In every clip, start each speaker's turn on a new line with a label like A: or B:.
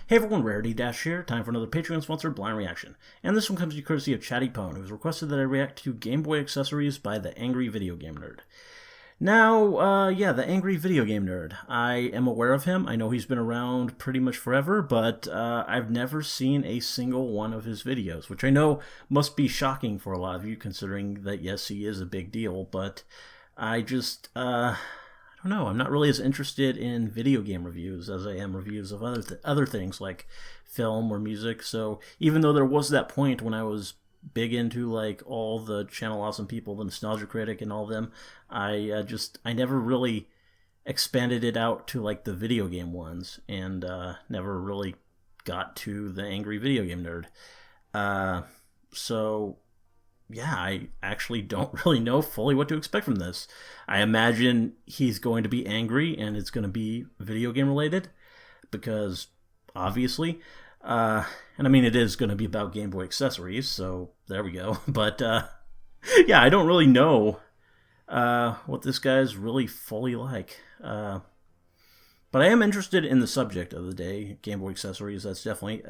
A: Hey everyone, Rarity Dash here, time for another Patreon-sponsored blind reaction. And this one comes to you courtesy of Chatty Pone, who's requested that I react to Game Boy accessories by the Angry Video Game Nerd. Now, the Angry Video Game Nerd. I am aware of him. I know he's been around pretty much forever, but I've never seen a single one of his videos, which I know must be shocking for a lot of you, considering that, yes, he is a big deal, but I just, I don't know, I'm not really as interested in video game reviews as I am reviews of other things like film or music. So even though there was that point when I was big into like all the Channel Awesome people, the Nostalgia Critic and all of them, I never really expanded it out to like the video game ones, and never really got to the Angry Video Game Nerd. So yeah, I actually don't really know fully what to expect from this. I imagine he's going to be angry and it's going to be video game related, because obviously, and I mean it is going to be about Game Boy accessories, so there we go. But yeah, I don't really know what this guy's really fully like. But I am interested in the subject of the day, Game Boy accessories. That's definitely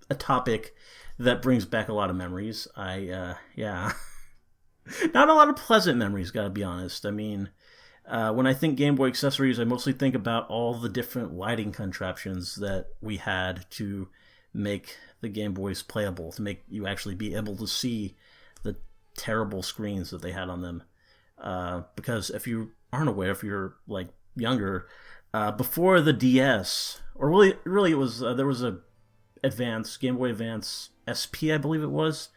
A: a topic that brings back a lot of memories. Yeah. Not a lot of pleasant memories, gotta be honest. I mean, when I think Game Boy accessories, I mostly think about all the different lighting contraptions that we had to make the Game Boys playable, to make you actually be able to see the terrible screens that they had on them. Because if you aren't aware, if you're like younger, before the DS, or really it was, there was a Game Boy Advance SP, I believe it was.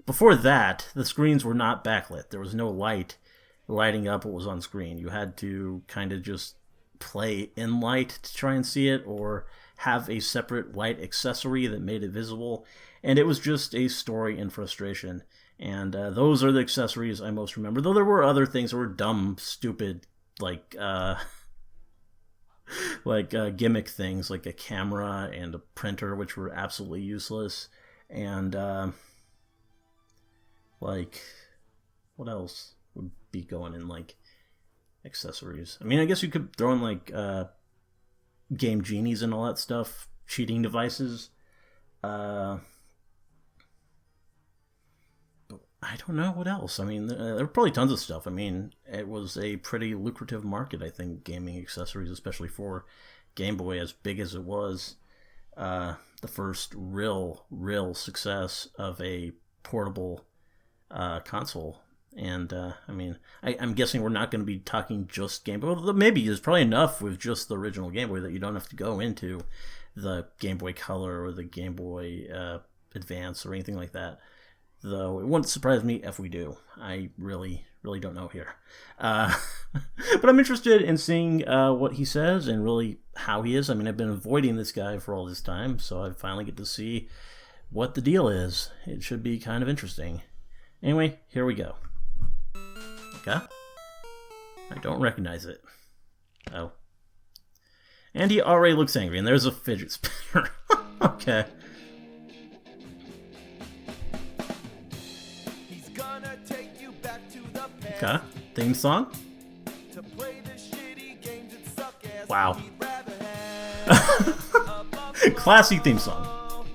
A: Before that, the screens were not backlit. There was no light lighting up what was on screen. You had to kind of just play in light to try and see it, or have a separate light accessory that made it visible. And it was just a story in frustration. And those are the accessories I most remember. Though there were other things that were dumb, stupid, like gimmick things like a camera and a printer, which were absolutely useless. And like, what else would be going in like accessories? I mean, I guess you could throw in like game genies and all that stuff, cheating devices. I don't know what else. I mean, there were probably tons of stuff. I mean, it was a pretty lucrative market, I think, gaming accessories, especially for Game Boy, as big as it was. The first real success of a portable console. And, I mean, I'm guessing we're not going to be talking just Game Boy. Well, maybe there's probably enough with just the original Game Boy that you don't have to go into the Game Boy Color or the Game Boy Advance or anything like that. Though it wouldn't surprise me if we do. I really don't know here. But I'm interested in seeing what he says and really how he is. I mean, I've been avoiding this guy for all this time, so I finally get to see what the deal is. It should be kind of interesting. Anyway, here we go. Okay? I don't recognize it. Oh. And he already looks angry, and there's a fidget spinner. Okay. Okay. Theme song? Wow. Classy theme song.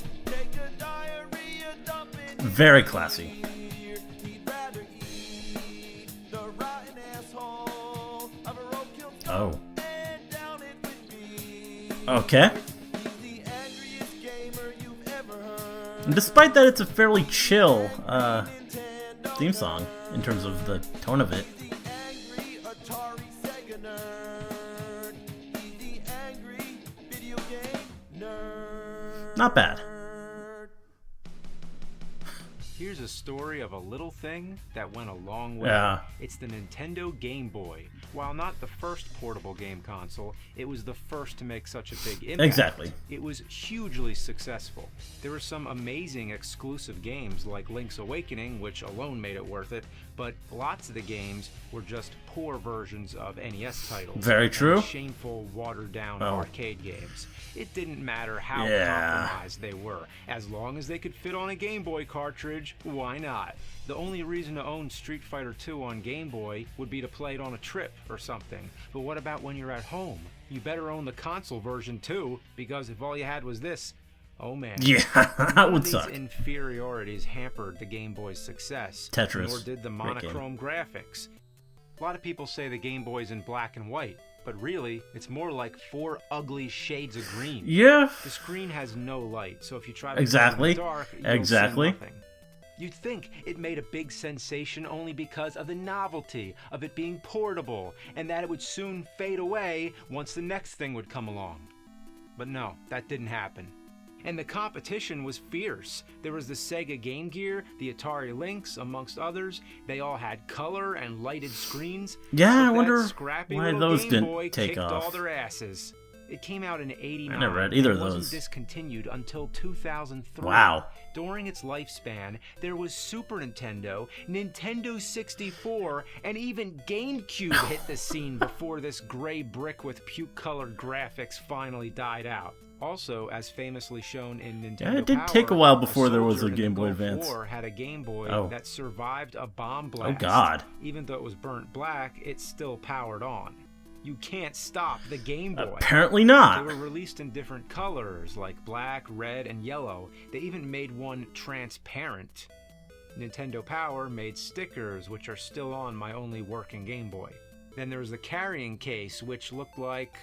A: Very classy. Oh. Okay. And despite that, it's a fairly chill theme song in terms of the tone of it. Not bad.
B: Here's a story of a little thing that went a long way.
A: Yeah.
B: It's the Nintendo Game Boy. While not the first portable game console, it was the first to make such a big impact.
A: Exactly.
B: It was hugely successful. There were some amazing exclusive games like Link's Awakening, which alone made it worth it, but lots of the games were just poor versions of NES titles.
A: Very true.
B: Shameful, watered-down arcade games. It didn't matter how compromised they were. As long as they could fit on a Game Boy cartridge, cartridge, why not? The only reason to own Street Fighter 2 on Game Boy would be to play it on a trip or something. But what about when you're at home? You better own the console version too, because if all you had was this, oh man.
A: Yeah, that would suck.
B: These inferiorities hampered the Game Boy's success.
A: Tetris.
B: Nor did the monochrome graphics. A lot of people say the Game Boy's in black and white, but really, it's more like 4 ugly shades of green.
A: Yeah.
B: The screen has no light, so if you try to
A: exactly.
B: play in the dark, you'll
A: exactly.
B: see nothing. You'd think it made a big sensation only because of the novelty of it being portable, and that it would soon fade away once the next thing would come along. But no, that didn't happen. And the competition was fierce. There was the Sega Game Gear, the Atari Lynx, amongst others. They all had color and lighted screens.
A: Yeah, I wonder
B: why
A: those
B: Game
A: didn't
B: Boy
A: take
B: kicked
A: off.
B: all their asses. It came out in '89.
A: I never read either of
B: It
A: those.
B: wasn't discontinued until 2003.
A: Wow.
B: During its lifespan, there was Super Nintendo, Nintendo 64, and even GameCube hit the scene before this gray brick with puke-colored graphics finally died out. Also, as famously shown in Nintendo
A: Yeah, it did
B: Power,
A: take a while before there was
B: soldier
A: a
B: in
A: Game
B: the
A: Boy
B: Gulf
A: Advance.
B: War had a Game Boy that survived a bomb blast.
A: Oh, God.
B: Even though it was burnt black, it still powered on. You can't stop the Game Boy.
A: Apparently not.
B: They were released in different colors, like black, red, and yellow. They even made one transparent. Nintendo Power made stickers, which are still on my only working Game Boy. Then there was the carrying case, which looked like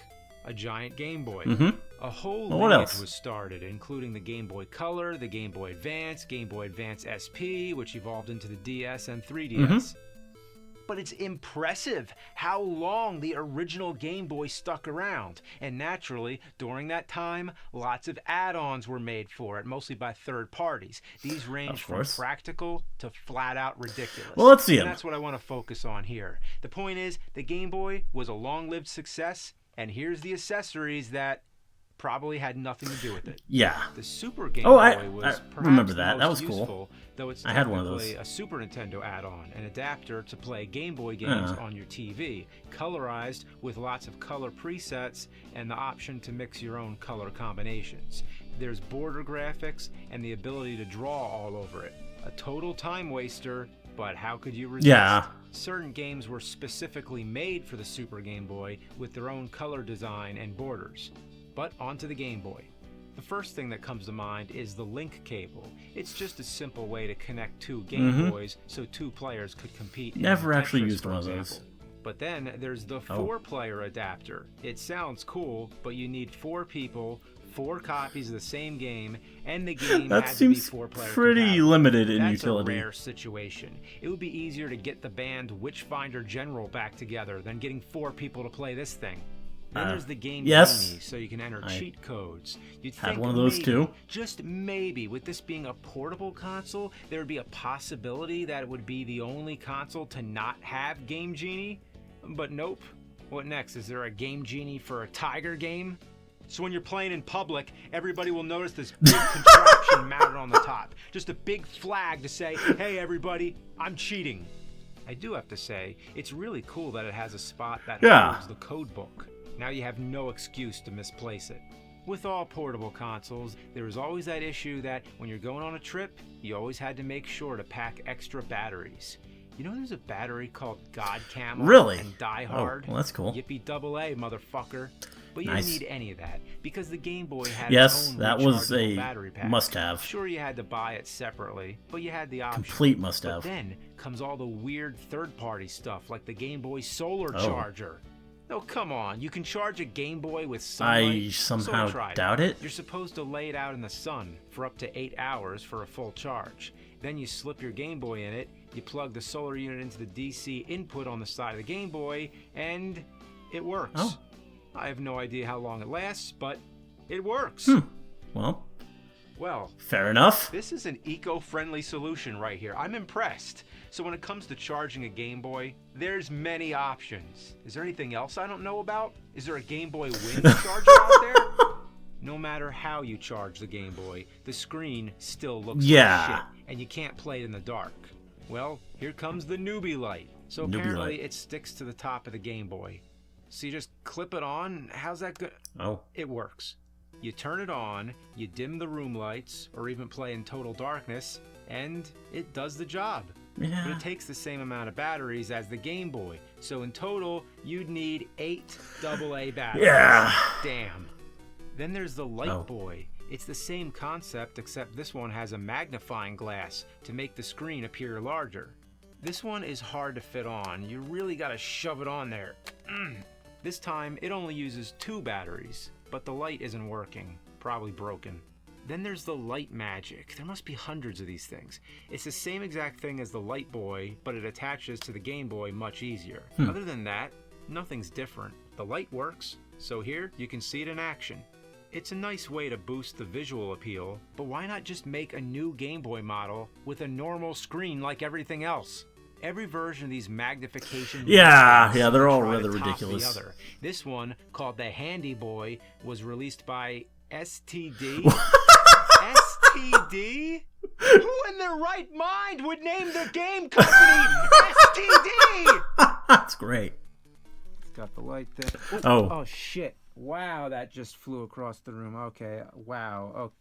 B: a giant Game Boy. A whole lineage was started, including the Game Boy Color, the Game Boy Advance, Game Boy Advance SP, which evolved into the DS and 3DS. But it's impressive how long the original Game Boy stuck around. And naturally, during that time, lots of add-ons were made for it, mostly by third parties. These range from practical to flat-out ridiculous.
A: Well, let's see
B: and that's what I want to focus on here. The point is, the Game Boy was a long-lived success, and here's the accessories that probably had nothing to do with it.
A: Yeah.
B: The Super Game Boy was
A: I
B: perhaps
A: remember that.
B: the
A: That
B: most
A: was cool.
B: useful, though it's
A: I had one of
B: technically
A: those.
B: a Super Nintendo add-on, an adapter to play Game Boy games on your TV, colorized with lots of color presets and the option to mix your own color combinations. There's border graphics and the ability to draw all over it. A total time waster, but how could you resist?
A: Yeah.
B: Certain games were specifically made for the Super Game Boy with their own color design and borders. But onto the Game Boy. The first thing that comes to mind is the link cable. It's just a simple way to connect 2 Game Boys so 2 players could compete.
A: Never
B: in
A: actually
B: Tetris,
A: used
B: for
A: one of
B: example.
A: those.
B: But then there's the 4-player adapter. It sounds cool, but you need 4 people, 4 copies of the same game, and the game
A: That
B: had to be
A: seems
B: 4-player
A: pretty
B: compatible.
A: limited in
B: That's
A: utility.
B: a rare situation. It would be easier to get the band Witchfinder General back together than getting 4 people to play this thing. Then there's the Game Genie, so you can enter cheat codes. You'd
A: had
B: think
A: one of those
B: maybe,
A: too.
B: just maybe, with this being a portable console, there would be a possibility that it would be the only console to not have Game Genie. But nope. What next? Is there a Game Genie for a Tiger game? So when you're playing in public, everybody will notice this big contraption mounted on the top. Just a big flag to say, hey everybody, I'm cheating. I do have to say, it's really cool that it has a spot that holds the code book. Now you have no excuse to misplace it. With all portable consoles, there is always that issue that when you're going on a trip, you always had to make sure to pack extra batteries. You know there's a battery called God Camel and Die Hard?
A: Oh, well, that's cool.
B: Yippee double A, motherfucker. But you didn't need any of that, because the Game Boy had
A: yes,
B: its own
A: that was a
B: battery pack.
A: must-have.
B: Sure, you had to buy it separately, but you had the option.
A: Complete must-have.
B: But then comes all the weird third-party stuff, like the Game Boy Solar Charger. Oh, come on. You can charge a Game Boy with sunlight?
A: I somehow doubt it.
B: You're supposed to lay it out in the sun for up to 8 hours for a full charge. Then you slip your Game Boy in it, you plug the solar unit into the DC input on the side of the Game Boy, and it works.
A: Oh.
B: I have no idea how long it lasts, but it works.
A: Well, fair enough.
B: This is an eco-friendly solution right here. I'm impressed. So when it comes to charging a Game Boy, there's many options. Is there anything else I don't know about? Is there a Game Boy Wind charger out there? No matter how you charge the Game Boy, the screen still looks like shit, and you can't play it in the dark. Well, here comes the newbie light. So apparently it sticks to the top of the Game Boy. So you just clip it on. How's that good?
A: Oh.
B: It works. You turn it on, you dim the room lights, or even play in total darkness, and it does the job.
A: Yeah.
B: But it takes the same amount of batteries as the Game Boy, so in total, you'd need 8 AA batteries.
A: Yeah.
B: Damn. Then there's the Light Boy. It's the same concept, except this one has a magnifying glass to make the screen appear larger. This one is hard to fit on. You really gotta shove it on there. This time, it only uses 2 batteries, but the light isn't working. Probably broken. Then there's the Light Magic. There must be hundreds of these things. It's the same exact thing as the Light Boy, but it attaches to the Game Boy much easier. Other than that, nothing's different. The light works, so here you can see it in action. It's a nice way to boost the visual appeal, but why not just make a new Game Boy model with a normal screen like everything else? Every version of these magnification...
A: Yeah, they're all rather ridiculous.
B: The other. This one, called the Handy Boy, was released by STD. STD? Who in their right mind would name their game company STD?
A: That's great.
B: It's got the light there. Oh, shit. Wow, that just flew across the room. Okay, wow. Oh,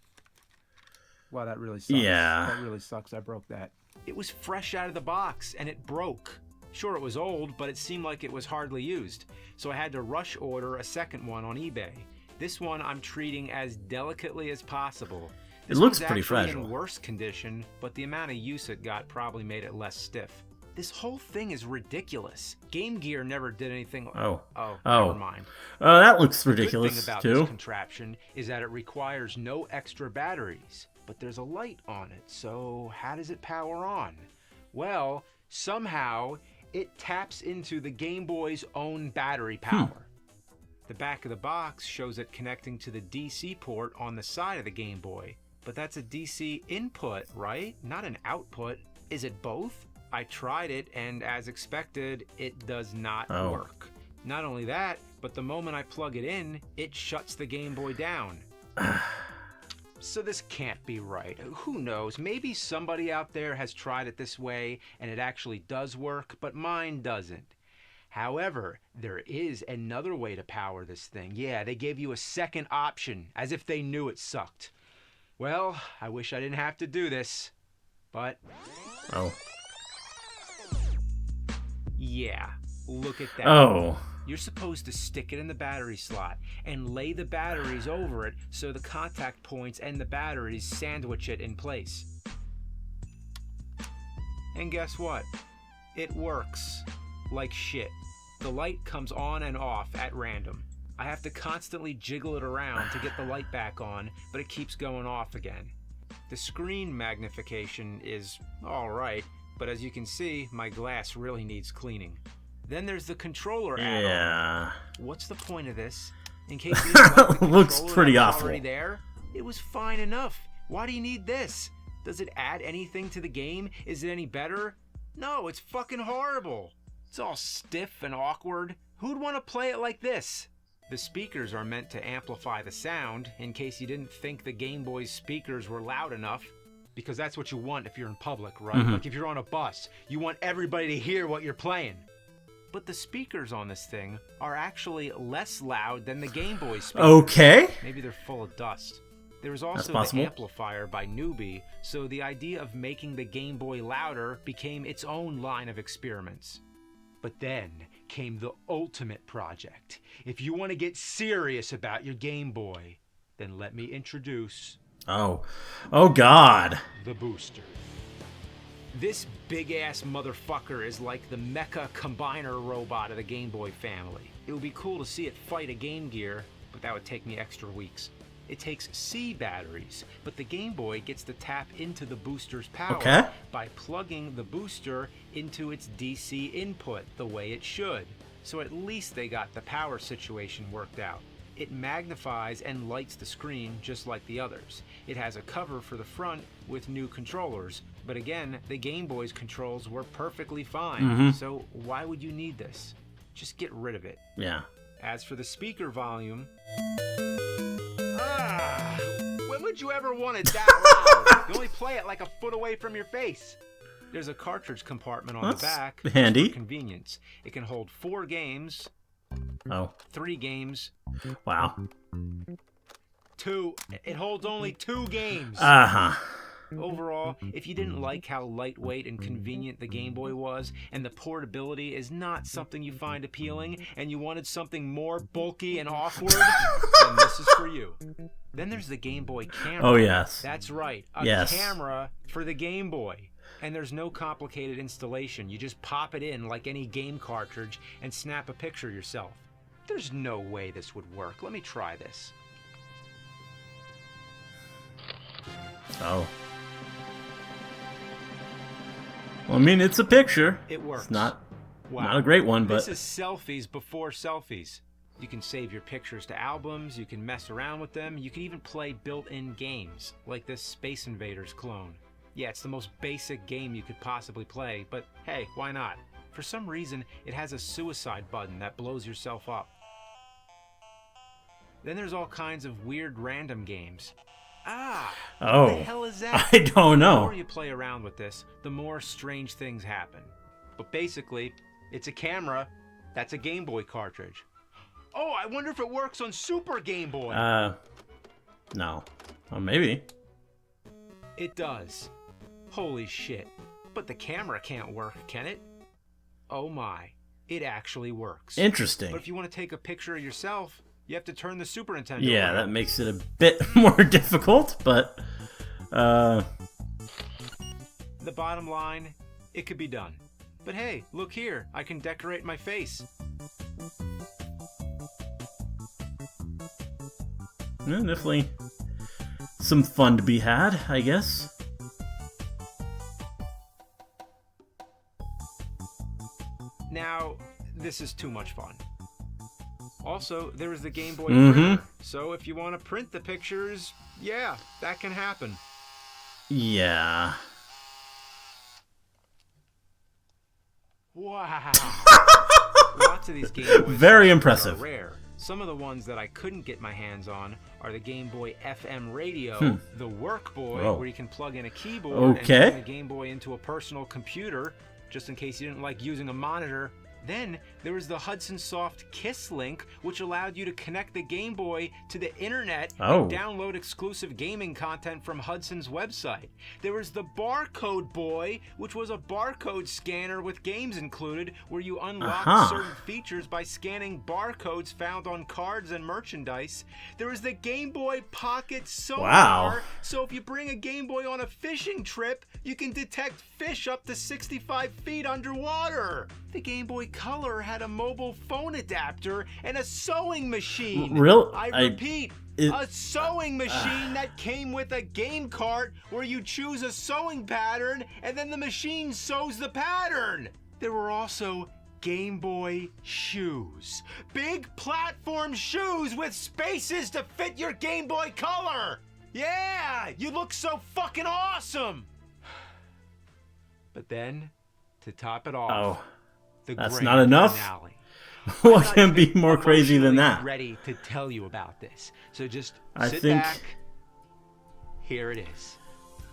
B: wow, that really sucks.
A: Yeah.
B: That really sucks. I broke that. It was fresh out of the box, and it broke. Sure, it was old, but it seemed like it was hardly used. So I had to rush order a second one on eBay. This one I'm treating as delicately as possible. This
A: It looks
B: one's
A: pretty
B: actually
A: fragile.
B: in worse condition, but the amount of use it got probably made it less stiff. This whole thing is ridiculous. Game Gear never did anything. Never mind.
A: That looks
B: The good
A: ridiculous
B: thing about
A: too.
B: this contraption is that it requires no extra batteries, but there's a light on it. So how does it power on? Well, somehow it taps into the Game Boy's own battery power. The back of the box shows it connecting to the DC port on the side of the Game Boy. But that's a DC input, right? Not an output. Is it both? I tried it, and as expected, it does not work. Not only that, but the moment I plug it in, it shuts the Game Boy down. So this can't be right. Who knows? Maybe somebody out there has tried it this way, and it actually does work, but mine doesn't. However, there is another way to power this thing. Yeah, they gave you a second option, as if they knew it sucked. Well, I wish I didn't have to do this, but... Yeah, look at that. You're supposed to stick it in the battery slot and lay the batteries over it so the contact points and the batteries sandwich it in place. And guess what? It works like shit. The light comes on and off at random. I have to constantly jiggle it around to get the light back on, but it keeps going off again. The screen magnification is alright, but as you can see, my glass really needs cleaning. Then there's the controller add-on. What's the point of this? In case you didn't like the
A: Looks
B: controller
A: pretty
B: that was
A: awful.
B: already there? It was fine enough. Why do you need this? Does it add anything to the game? Is it any better? No, it's fucking horrible. It's all stiff and awkward. Who'd want to play it like this? The speakers are meant to amplify the sound, in case you didn't think the Game Boy's speakers were loud enough. Because that's what you want if you're in public, right? Like if you're on a bus, you want everybody to hear what you're playing. But the speakers on this thing are actually less loud than the Game Boy speakers.
A: Okay.
B: Maybe they're full of dust. There was also
A: possible.
B: the amplifier by Newbie, so the idea of making the Game Boy louder became its own line of experiments. But then came the ultimate project. If you want to get serious about your Game Boy, then let me introduce...
A: Oh God.
B: The booster. This big-ass motherfucker is like the mecha combiner robot of the Game Boy family. It would be cool to see it fight a Game Gear, but that would take me extra weeks. It takes C batteries, but the Game Boy gets to tap into the booster's power by plugging the booster into its DC input the way it should. So at least they got the power situation worked out. It magnifies and lights the screen just like the others. It has a cover for the front with new controllers, but again, the Game Boy's controls were perfectly fine, so why would you need this? Just get rid of it.
A: Yeah.
B: As for the speaker volume... when would you ever want it that loud? You only play it like a foot away from your face. There's a cartridge compartment on the back.
A: Handy.
B: For convenience. It can hold 4 games... 3 games.
A: Wow.
B: 2. It holds only 2 games. Overall, if you didn't like how lightweight and convenient the Game Boy was, and the portability is not something you find appealing, and you wanted something more bulky and awkward, then this is for you. Then there's the Game Boy camera.
A: Oh, yes.
B: That's right, a camera for the Game Boy. And there's no complicated installation. You just pop it in like any game cartridge and snap a picture yourself. There's no way this would work. Let me try this.
A: Oh. Well, I mean, it's a picture.
B: It works.
A: It's not a great one, but...
B: This is selfies before selfies. You can save your pictures to albums, you can mess around with them, you can even play built-in games, like this Space Invaders clone. Yeah, it's the most basic game you could possibly play, but hey, why not? For some reason, it has a suicide button that blows yourself up. Then there's all kinds of weird random games. What the hell is that?
A: I don't know.
B: The more you play around with this, the more strange things happen. But basically, it's a camera that's a Game Boy cartridge. Oh, I wonder if it works on Super Game Boy.
A: No. Well, maybe.
B: It does. Holy shit. But the camera can't work, can it? Oh my. It actually works.
A: Interesting.
B: But if you want to take a picture of yourself, you have to turn the Super Nintendo
A: Yeah,
B: around.
A: that makes it a bit more difficult, but...
B: The bottom line, it could be done. But hey, look here. I can decorate my face.
A: Yeah, definitely some fun to be had, I guess.
B: Now, this is too much fun. Also, there is the Game Boy printer, so if you want to print the pictures, yeah, that can happen.
A: Yeah.
B: Wow. Lots of these Game Boys
A: Very
B: are
A: impressive.
B: rare. Some of the ones that I couldn't get my hands on are the Game Boy FM radio, the Work Boy, where you can plug in a keyboard and turn the Game Boy into a personal computer, just in case you didn't like using a monitor. Then there was the Hudson Soft Kiss Link, which allowed you to connect the Game Boy to the internet and download exclusive gaming content from Hudson's website. There was the Barcode Boy, which was a barcode scanner with games included, where you unlocked certain features by scanning barcodes found on cards and merchandise. There was the Game Boy Pocket Sonar, so if you bring a Game Boy on a fishing trip, you can detect fish up to 65 feet underwater. The Game Boy Color had a mobile phone adapter and a sewing machine. I repeat, a sewing machine that came with a game cart where you choose a sewing pattern and then the machine sews the pattern. There were also Game Boy shoes. Big platform shoes with spaces to fit your Game Boy Color. Yeah, you look so fucking awesome. But then, to top it off,
A: that's not enough.
B: Finale.
A: What can be more crazy than that?
B: Ready to tell you about this, so just sit back. Here it is,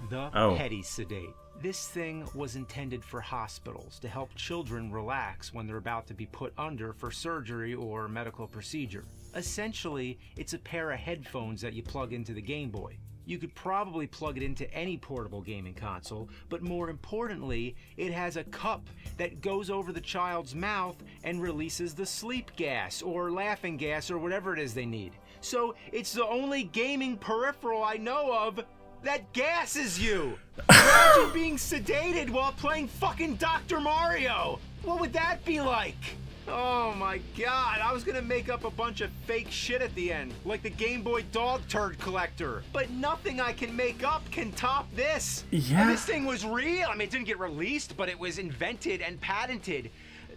B: the Petty Sedate. This thing was intended for hospitals to help children relax when they're about to be put under for surgery or medical procedure. Essentially, it's a pair of headphones that you plug into the Game Boy. You could probably plug it into any portable gaming console, but more importantly, it has a cup that goes over the child's mouth and releases the sleep gas or laughing gas or whatever it is they need. So it's the only gaming peripheral I know of that gasses you. Imagine being sedated while playing fucking Dr. Mario. What would that be like? Oh my god, I was gonna make up a bunch of fake shit at the end, like the Game Boy Dog Turd Collector. But nothing I can make up can top this.
A: Yeah.
B: And this thing was real. I mean, it didn't get released, but it was invented and patented.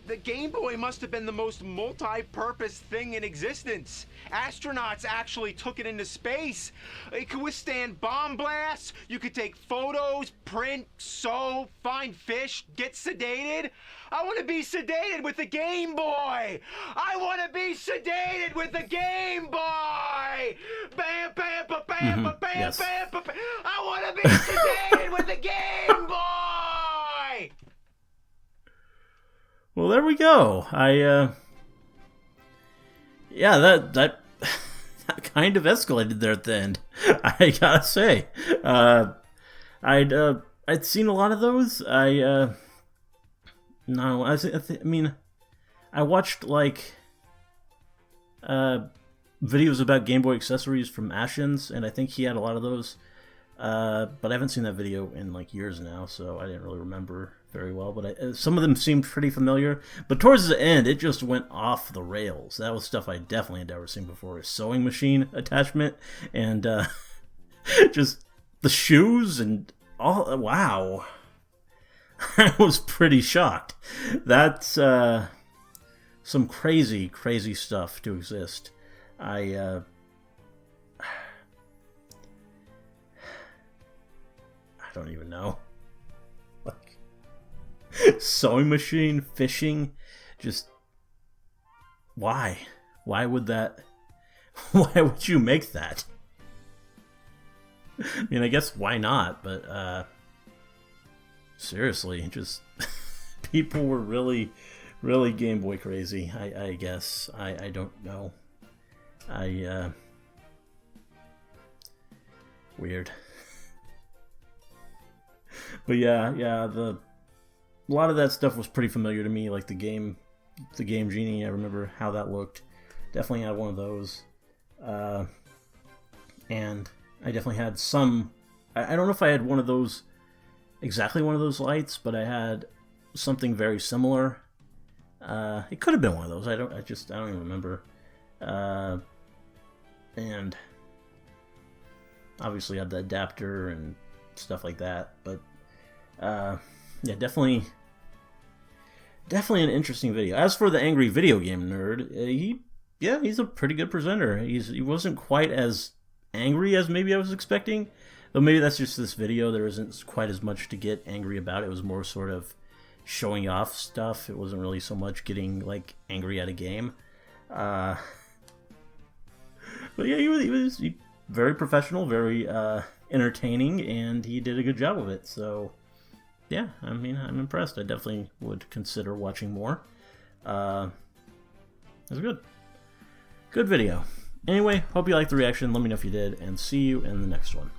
B: The Game Boy must have been the most multi-purpose thing in existence. Astronauts actually took it into space. It could withstand bomb blasts. You could take photos, print, sew, find fish, get sedated. I want to be sedated with the Game Boy. I want to be sedated with the Game Boy. Bam, bam, ba, bam, ba, bam,
A: Yes.
B: bam, ba, bam. I want to be sedated with the Game Boy.
A: Well, there we go. Yeah, that that kind of escalated there at the end. I gotta say, I'd seen a lot of those. No, I mean, I watched like videos about Game Boy accessories from Ashens, and I think he had a lot of those. But I haven't seen that video in like years now, so I didn't really remember very well. But some of them seemed pretty familiar. But towards the end, it just went off the rails. That was stuff I definitely had never seen before. A sewing machine attachment, and just the shoes and all. Wow. I was pretty shocked. That's some crazy, crazy stuff to exist. I don't even know. Like, sewing machine, fishing, just why? Why would that? Why would you make that? I mean, I guess why not? But seriously, just people were really, really Game Boy crazy. I guess I don't know. Weird. But yeah, a lot of that stuff was pretty familiar to me. Like the Game Genie, I remember how that looked. Definitely had one of those, and I definitely had some. I don't know if I had one of those, exactly one of those lights, but I had something very similar. It could have been one of those. I don't even remember. And obviously had the adapter and stuff like that, but yeah, definitely an interesting video. As for the Angry Video Game Nerd, he's a pretty good presenter. He wasn't quite as angry as maybe I was expecting, though maybe that's just this video. There isn't quite as much to get angry about. It was more sort of showing off stuff. It wasn't really so much getting like angry at a game. But yeah, he was very professional, very entertaining, and he did a good job of it. So yeah, I mean, I'm impressed. I definitely would consider watching more. It was good video. Anyway, hope you liked the reaction. Let me know if you did, and see you in the next one.